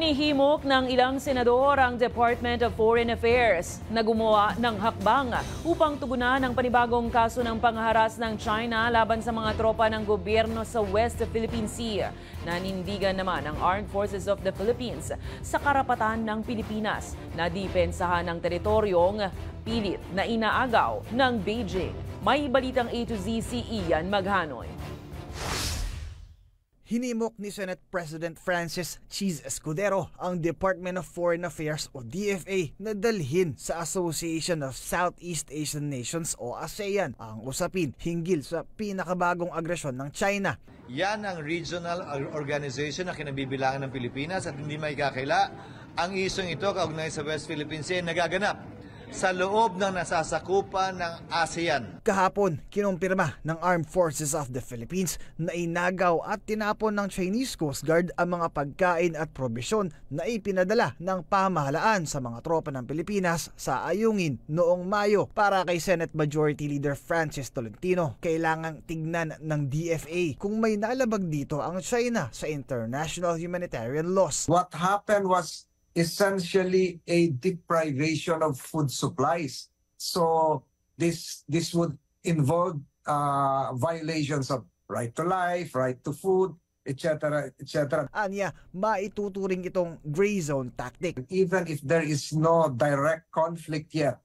Hinihimok ng ilang senador ang Department of Foreign Affairs na gumawa ng hakbang upang tugunan ang panibagong kaso ng pangharas ng China laban sa mga tropa ng gobyerno sa West Philippine Sea. Nanindigan naman ang Armed Forces of the Philippines sa karapatan ng Pilipinas na depensahan ng teritoryong pilit na inaagaw ng Beijing. May balitang A to Z si Ian Maghanoy. Hinimok ni Senate President Francis Cheese Escudero ang Department of Foreign Affairs o DFA na dalhin sa Association of Southeast Asian Nations o ASEAN ang usapin hinggil sa pinakabagong agresyon ng China. Yan ang regional organization na kinabibilangan ng Pilipinas at hindi may kakila. Ang isyong ito kaugnay sa West Philippine Sea nagaganap sa loob ng nasasakupan ng ASEAN. Kahapon, kinumpirma ng Armed Forces of the Philippines na inagaw at tinapon ng Chinese Coast Guard ang mga pagkain at probisyon na ipinadala ng pamahalaan sa mga tropa ng Pilipinas sa Ayungin noong Mayo. Para kay Senate Majority Leader Francis Tolentino, kailangang tignan ng DFA kung may nalabag dito ang China sa international humanitarian laws. What happened was essentially a deprivation of food supplies. So this would involve violations of right to life, right to food, etc., etc. Anya, maituturing itong gray zone tactic. Even if there is no direct conflict yet,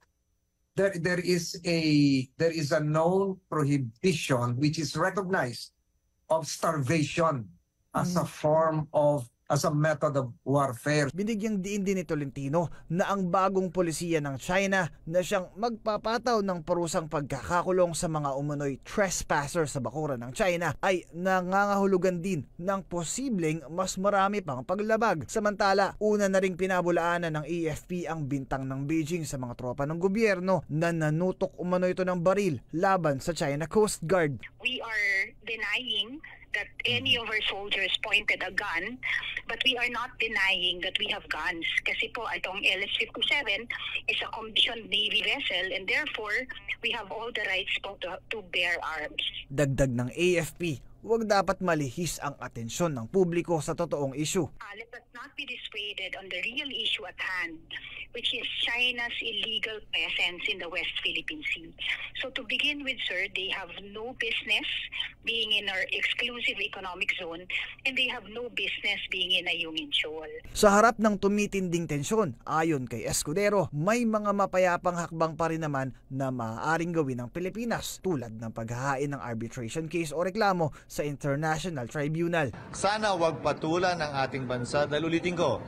there is a known prohibition which is recognized of starvation as a form of as a method of warfare. Binigyang diin din ni Tolentino na ang bagong polisiya ng China na siyang magpapataw ng parusang pagkakakulong sa mga umunoy trespasser sa bakuran ng China ay nangangahulugan din ng posibleng mas marami pang paglabag. Samantala, una na ring pinabulaanan ng AFP ang bintang ng Beijing sa mga tropa ng gobyerno na nanutok umano ito ng baril laban sa China Coast Guard. We are denying that any of our soldiers pointed a gun, but we are not denying that we have guns. Kasi po, itong LS-57 is a commissioned Navy vessel and therefore, we have all the rights po to bear arms. Dagdag ng AFP, huwag dapat malihis ang atensyon ng publiko sa totoong isyu. Let us not be dissuaded on the real issue at hand, which is China's illegal presence in the West Philippine Sea. So to begin with, sir, they have no business being in our exclusive economic zone and they have no business being in Ayungin Shoal. Sa harap ng tumitinding tensyon, ayon kay Escudero, may mga mapayapang hakbang pa rin naman na maaaring gawin ng Pilipinas tulad ng paghahain ng arbitration case o reklamo sa International Tribunal. Sana wag patulan ng ating bansa dahil ulitin ko,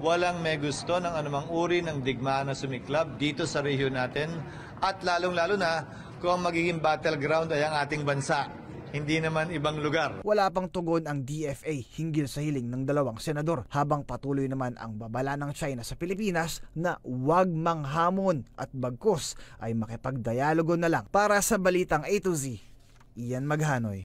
walang may gusto ng anumang uri ng digmaan na sumiklab dito sa rehiyon natin at lalong-lalo na kung ang magiging battleground ay ang ating bansa, hindi naman ibang lugar. Wala pang tugon ang DFA hinggil sa hiling ng dalawang senador habang patuloy naman ang babala ng China sa Pilipinas na huwag manghamon at bagkus ay makipagdialogo na lang. Para sa Balitang A to Z, Ian Maghanoy.